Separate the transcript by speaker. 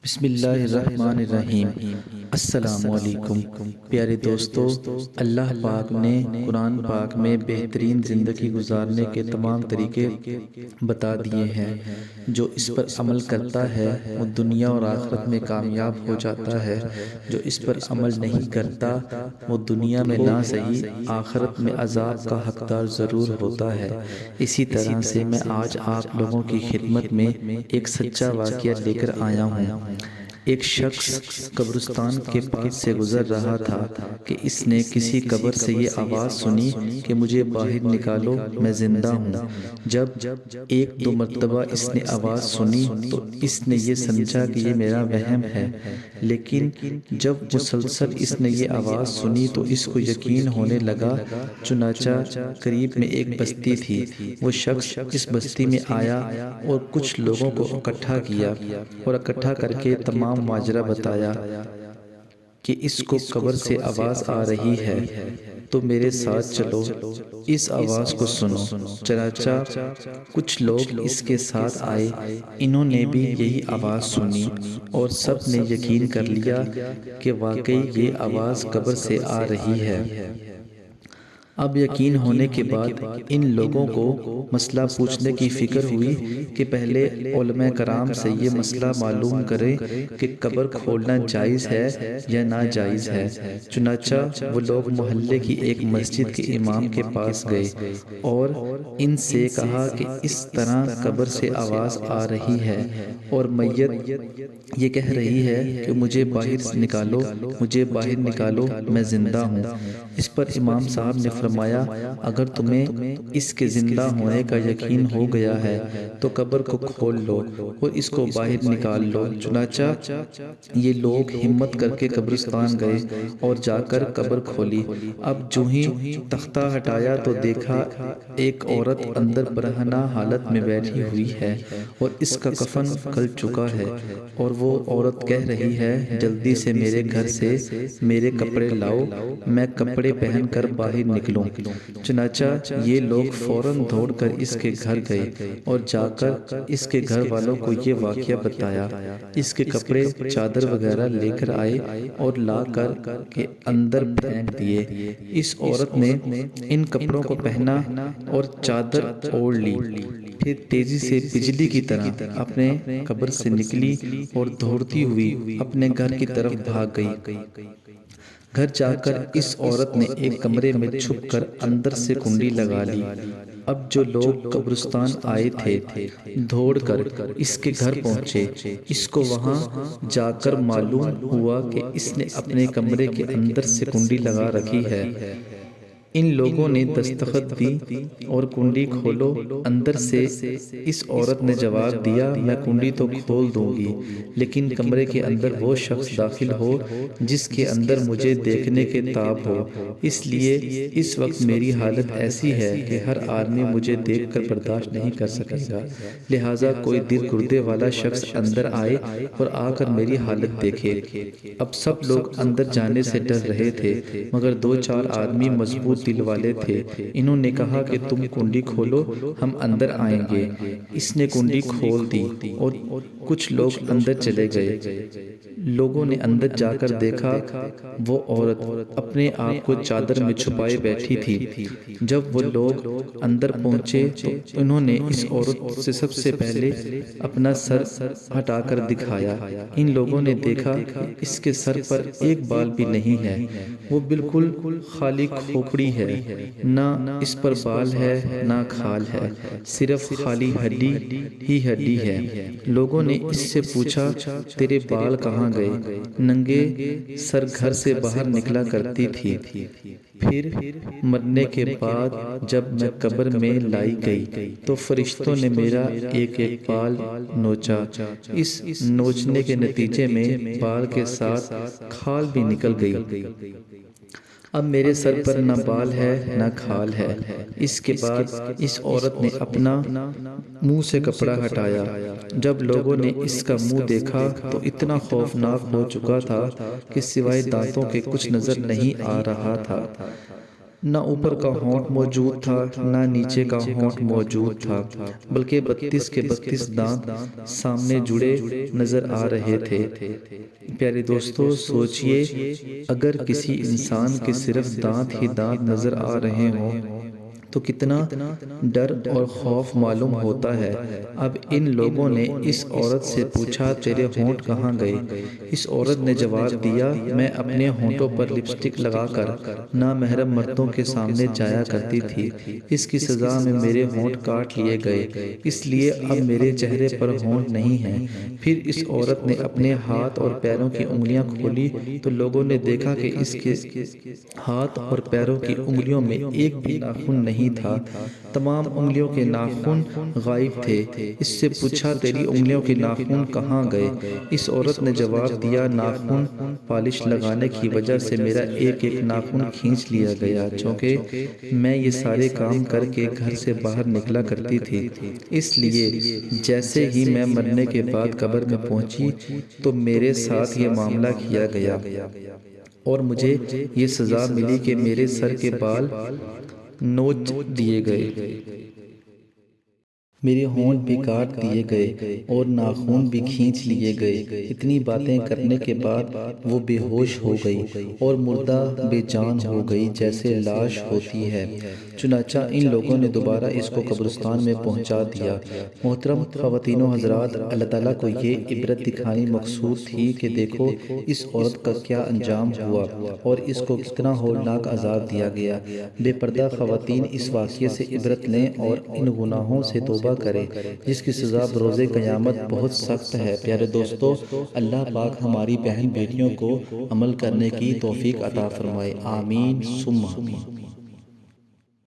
Speaker 1: بسم اللہ الرحمن الرحیم۔ السلام علیکم پیارے دوستو، اللہ پاک نے قرآن پاک میں بہترین زندگی گزارنے کے تمام طریقے بتا دیے ہیں۔ جو اس پر عمل کرتا ہے وہ دنیا اور آخرت میں کامیاب ہو جاتا ہے، جو اس پر عمل نہیں کرتا وہ دنیا میں نہ صحیح آخرت میں عذاب کا حقدار ضرور ہوتا ہے۔ اسی طرح سے میں آج آپ لوگوں کی خدمت میں ایک سچا واقعہ لے کر آیا ہوں۔ ایک شخص قبرستان کے پاس سے گزر رہا تھا کہ اس نے کسی قبر سے یہ آواز سنی کہ مجھے باہر نکالو، میں زندہ ہوں۔ جب ایک دو مرتبہ اس نے آواز سنی تو اس نے یہ سمجھا کہ یہ میرا وہم ہے، لیکن جب مسلسل اس نے یہ آواز سنی تو اس کو یقین ہونے لگا۔ چنانچہ قریب میں ایک بستی تھی، وہ شخص اس بستی میں آیا اور کچھ لوگوں کو اکٹھا کیا اور اکٹھا کر کے تمام ماجرا بتایا کہ اس کو قبر سے آواز آ رہی ہے، تو میرے ساتھ چلو، اس آواز کو سنو۔ چنانچہ کچھ لوگ اس کے ساتھ آئے، انہوں نے بھی یہی آواز سنی اور سب نے یقین کر لیا کہ واقعی یہ آواز قبر سے آ رہی ہے۔ اب یقین ہونے کے بعد ان لوگوں کو مسئلہ پوچھنے کی فکر ہوئی کہ پہلے علماء کرام سے یہ مسئلہ معلوم کریں کہ قبر کھولنا جائز ہے یا ناجائز ہے۔ چنانچہ وہ لوگ محلے کی ایک مسجد کے امام کے پاس گئے اور ان سے کہا کہ اس طرح قبر سے آواز آ رہی ہے اور میت یہ کہہ رہی ہے کہ مجھے باہر نکالو، مجھے باہر نکالو، میں زندہ ہوں۔ اس پر امام صاحب نے فرمایا، اگر تمہیں اس کے زندہ ہونے کا یقین ہو گیا ہے تو قبر کو کھول لو اور اس کو باہر نکال لو۔ چنانچہ یہ لوگ ہمت کر کے قبرستان گئے اور جا کر قبر کھولی۔ اب جو ہی تختہ ہٹایا تو دیکھا ایک عورت اندر برہنہ حالت میں بیٹھی ہوئی ہے اور اس کا کفن کھل چکا ہے، اور وہ عورت کہہ رہی ہے، جلدی سے میرے گھر سے میرے کپڑے لاؤ، میں کپڑے پہن کر باہر نکلوں۔ چنانچہ یہ لوگ فوراً دوڑ کر اس کے گھر گئے اور جا کر اس کے گھر والوں کو یہ واقعہ بتایا۔ اس کے کپڑے چادر وغیرہ لے کر آئے اور لا کر کے اندر پھینک دیے۔ اس عورت نے ان کپڑوں کو پہنا اور چادر اوڑھ لی، پھر تیزی سے بجلی کی طرح اپنے قبر سے نکلی اور دوڑتی ہوئی اپنے گھر کی طرف بھاگ گئی۔ گھر جا کر اس عورت نے ایک کمرے میں چھپ کر اندر سے کنڈی لگا لی۔ اب جو لوگ قبرستان آئے تھے دوڑ کر اس کے گھر پہنچے۔ اس کو وہاں جا کر معلوم ہوا کہ اس نے اپنے کمرے کے اندر سے کنڈی لگا رکھی ہے۔ ان لوگوں نے دستخط دی اور کنڈی کھولو۔ اندر سے اس عورت نے جواب دیا، میں کنڈی تو کھول دوں گی، لیکن کمرے کے اندر وہ شخص داخل ہو جس کے اندر مجھے دیکھنے کے تاب ہو، اس لیے اس وقت میری حالت ایسی ہے کہ ہر آدمی مجھے دیکھ کر برداشت نہیں کر سکے گا، لہٰذا کوئی دل گردے والا شخص اندر آئے اور آ کر میری حالت دیکھے۔ اب سب لوگ اندر جانے سے ڈر رہے تھے، مگر دو چار آدمی مضبوط دل والے تھے، انہوں نے کہا کہ تم کنڈی کھولو، ہم اندر آئیں گے۔ اس نے کنڈی کھول دی اور کچھ لوگ اندر چلے گئے۔ لوگوں نے اندر جا کر دیکھا وہ عورت اپنے آپ کو چادر میں چھپائے بیٹھی تھی۔ جب وہ لوگ اندر پہنچے تو انہوں نے اس عورت سے سب سے پہلے اپنا سر ہٹا کر دکھایا۔ ان لوگوں نے دیکھا کہ اس کے سر پر ایک بال بھی نہیں ہے، وہ بالکل خالی کھوپڑی ہے، نہ اس پر بال ہے نہ کھال ہے، صرف خالی ہڈی ہی ہڈی ہے۔ لوگوں نے اس سے پوچھا، تیرے بال کہاں گئے؟ ننگے سر گھر سے باہر نکلا کرتی تھی۔ پھر مرنے کے بعد جب میں قبر میں لائی گئی تو فرشتوں نے میرا ایک ایک بال نوچا، اس نوچنے کے نتیجے میں بال کے ساتھ کھال بھی نکل گئی۔ اب میرے سر پر نہ بال ہے نہ کھال ہے۔ اس کے بعد اس عورت نے اپنا منہ سے کپڑا ہٹایا۔ جب لوگوں نے اس کا منہ دیکھا تو اتنا خوفناک ہو چکا تھا کہ سوائے دانتوں کے کچھ نظر نہیں آ رہا تھا۔ نہ اوپر کا ہونٹ موجود تھا نہ نیچے کا ہونٹ موجود تھا، بلکہ 32 کے 32 دانت سامنے جڑے نظر آ رہے تھے۔ پیارے دوستو، سوچئے اگر کسی انسان کے صرف دانت ہی دانت نظر آ رہے ہوں تو کتنا ڈر اور خوف معلوم ہوتا ہے۔ اب ان لوگوں نے اس عورت سے پوچھا، تیرے ہونٹ کہاں گئے؟ اس عورت نے جواب دیا، میں اپنے ہونٹوں پر لپسٹک لگا کر نامحرم مردوں کے سامنے جایا کرتی تھی۔ اس کی سزا میں میرے ہونٹ کاٹ لیے گئے، اس لیے اب میرے چہرے پر ہونٹ نہیں ہیں۔ پھر اس عورت نے اپنے ہاتھ اور پیروں کی انگلیاں کھولی تو لوگوں نے دیکھا کہ اس کے ہاتھ اور پیروں کی انگلیوں میں ایک بھی ناخن نہیں تھا، تمام انگلیوں کے ناخن غائب تھے۔ اس سے پوچھا، تیری انگلیوں کے ناخن کہاں گئے؟ اس عورت نے جواب دیا، ناخن پالش لگانے کی وجہ سے میرا ایک ایک ناخن کھینچ لیا گیا، چونکہ میں یہ سارے کام کر کے گھر سے باہر نکلا کرتی تھی، اس لیے جیسے ہی میں مرنے کے بعد قبر میں پہنچی تو میرے ساتھ یہ معاملہ کیا گیا اور مجھے یہ سزا ملی کہ میرے سر کے بال نوچ دیے گئے، میرے ہونٹ بھی کاٹ دیے گئے اور ناخن بھی کھینچ لیے گئے۔ اتنی باتیں کرنے کے بعد وہ بے ہوش ہو گئی اور مردہ بے جان ہو گئی جیسے لاش ہوتی ہے۔ چنانچہ ان لوگوں نے دوبارہ اس کو قبرستان میں پہنچا دیا۔ محترم خواتین و حضرات، اللہ تعالیٰ کو یہ عبرت دکھانی مقصود تھی کہ دیکھو اس عورت کا کیا انجام ہوا اور اس کو کتنا ہولناک عذاب دیا گیا۔ بے پردہ خواتین اس واقعے سے عبرت لیں اور ان گناہوں سے توبہ کریں جس کی سزا بروز قیامت بہت سخت ہے۔ پیارے دوستو، اللہ پاک ہماری بہن بیٹیوں کو عمل کرنے کی توفیق عطا فرمائے، آمین ثم آمین۔